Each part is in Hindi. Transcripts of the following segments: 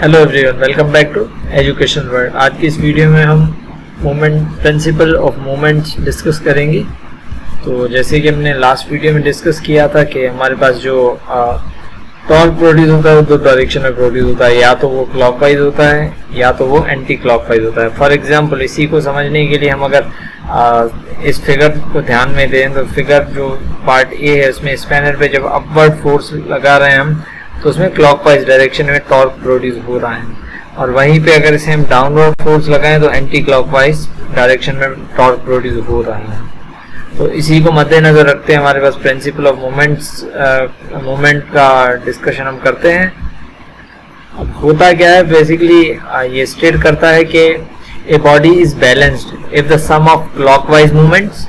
Hello everyone, welcome back to education world. आज की इस वीडियो में हम प्रिंसिपल ऑफ मोमेंट्स डिस्कस करेंगे। तो जैसे कि हमने लास्ट वीडियो में डिस्कस किया था कि हमारे पास जो टॉर्क प्रोड्यूस होता है वो दो डायरेक्शन में प्रोड्यूस होता है, या तो वो क्लॉकवाइज होता है या तो वो एंटी क्लॉकवाइज होता है। फॉर एग्जांपल, इसी को समझने के लिए हम अगर इस फिगर को ध्यान में दें तो फिगर जो पार्ट ए है उसमें स्पैनर पे जब अपवर्ड फोर्स लगा रहे हैं हम, तो उसमें क्लॉकवाइज डायरेक्शन में टॉर्क प्रोड्यूस हो रहा है, और वहीं पे अगर इसे हम डाउनवर्ड फोर्स लगाएं तो एंटी क्लॉकवाइज डायरेक्शन में टॉर्क प्रोड्यूस हो रहा है। तो इसी को मद्देनजर रखते हैं हमारे पास प्रिंसिपल ऑफ मोमेंट का डिस्कशन हम करते हैं। अब होता क्या है, बेसिकली ये स्टेट करता है कि a body is balanced if the sum of clockwise movements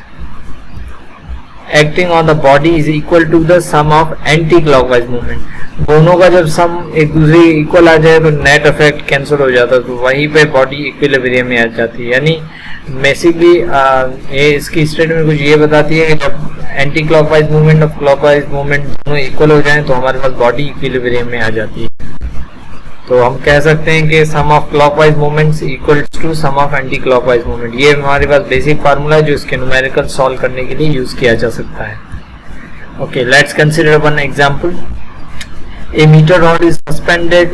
acting on the body is equal to the sum of anti clockwise movement. दोनों का जब सम एक दूसरे इक्वल आ जाए तो नेट इफेक्ट कैंसिल हो जाता है, तो वहीं पे बॉडी इक्विलिब्रियम में आ जाती है। यानी बेसिकली ये इसकी स्टेटमेंट कुछ ये बताती है कि जब एंटी क्लॉकवाइज मूवमेंट और क्लॉकवाइज मूवमेंट दोनों इक्वल हो जाएं तो हमारे पास बॉडी इक्विलिब्रियम में आ जाती है। तो हम कह सकते हैं कि sum of clockwise movements equals to sum of anti clockwise movement. ये हमारे पास बेसिक फार्मूला है जो इसके न्यूमेरिकल सॉल्व करने के लिए यूज किया जा सकता है। Okay, let's consider one example. A meter rod is suspended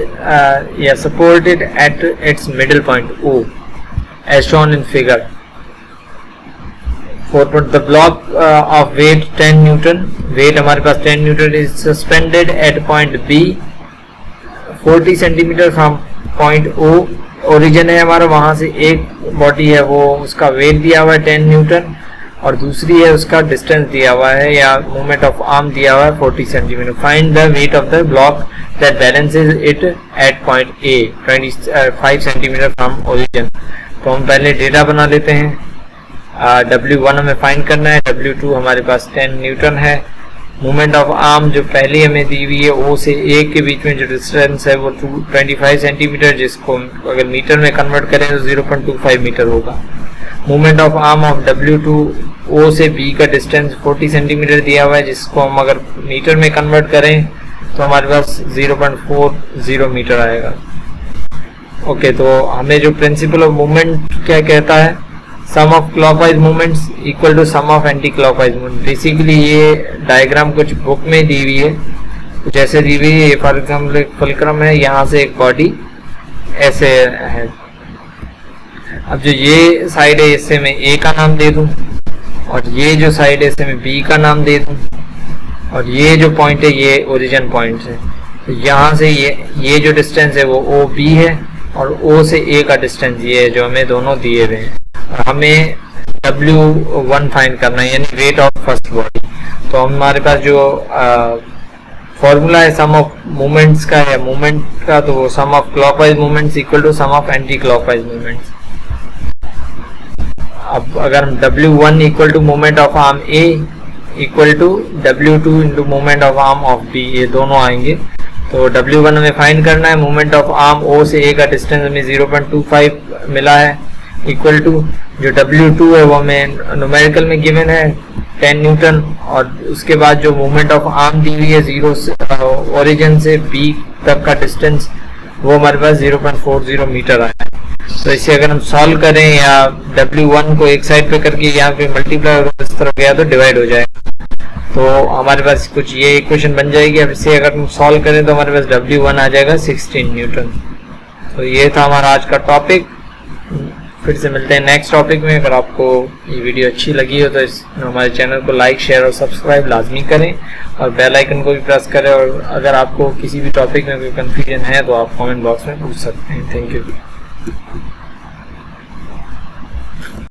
supported at its middle point O, as shown in figure. The block of weight 10 Newton, weight हमारे पास 10 Newton is suspended at point B, 40 centimeter from point O. Origin है हमारा, वहां से एक बॉडी है वो उसका वेट दिया हुआ है 10 न्यूटन, और दूसरी है उसका डिस्टेंस दिया हुआ है या मूवमेंट ऑफ आर्म दिया हुआ है 40 centimetre. Find the weight of the block that balances it at point A 25 centimetre from origin. तो हम पहले डेटा बना लेते हैं। W1 हमें फाइंड करना है, W2 हमारे पास 10 न्यूटन है। मूवमेंट ऑफ आर्म जो पहली हमें दी हुई है O से A के बीच में जो डिस्टेंस है वो 25 सेंटीमीटर, जिसको अगर मीटर में कन्वर्ट करें तो 0.25 मीटर होगा। Movement of arm of W2 O से B का डिस्टेंस 40 सेंटीमीटर दिया हुआ है, जिसको हम अगर मीटर में कन्वर्ट करें तो हमारे पास 0.40 मीटर आएगा। ओके, तो हमें जो प्रिंसिपल ऑफ मूवमेंट क्या कहता है, sum of clockwise movements equal to sum of anti clockwise movement. Basically ये डायग्राम कुछ बुक में दी हुई है, कुछ ऐसे दी हुई है। फॉर एग्जाम्पल एक फुलक्रम है, यहाँ से एक बॉडी ऐसे है। अब जो ये साइड है इससे मैं A का नाम दे दूं, और ये जो साइड है इससे मैं B का नाम दे दूं, और ये जो पॉइंट है ये ओरिजिन पॉइंट है। तो यहाँ से ये जो डिस्टेंस है वो OB है, और O से A का डिस्टेंस ये है जो हमें दोनों दिए हुए हैं। और हमें W1 फाइंड करना है, यानी वेट ऑफ फर्स्ट बॉडी। तो हमारे पास जो फॉर्मूला है सम ऑफ मूवमेंट्स का है, मूवमेंट का, तो sum of clockwise movements equal to sum of anti clockwise movements. अब अगर हम W1 equal to movement of arm A equal to W2 into movement of arm of B, ये दोनों आएंगे। तो W1 हमें फाइंड करना है, मूवमेंट ऑफ आर्म O से A का डिस्टेंस हमें 0.25 मिला है, इक्वल टू जो W2 है वो हमें न्यूमेरिकल में गिवन है 10 न्यूटन, और उसके बाद जो मूवमेंट ऑफ आर्म दी हुई है 0 से ओरिजिन से B तक का डिस्टेंस वो हमारे पास 0.40 मीटर आया है। तो इसे अगर हम सॉल्व करें या W1 को एक साइड पे करके यहाँ पे मल्टीप्लाई इस तरफ गया तो डिवाइड हो जाएगा, तो हमारे पास कुछ ये इक्वेशन बन जाएगी। अब इसे अगर हम सॉल्व करें तो हमारे पास W1 आ जाएगा 16 न्यूटन। तो ये था हमारा आज का टॉपिक। फिर से मिलते हैं नेक्स्ट टॉपिक में। अगर आपको ये वीडियो अच्छी लगी हो तो हमारे चैनल को लाइक, शेयर और सब्सक्राइब लाजमी करें, और बेल आइकन को भी प्रेस करें। और अगर आपको किसी भी टॉपिक में कोई कंफ्यूजन है तो आप कमेंट बॉक्स में पूछ सकते हैं। Thank you.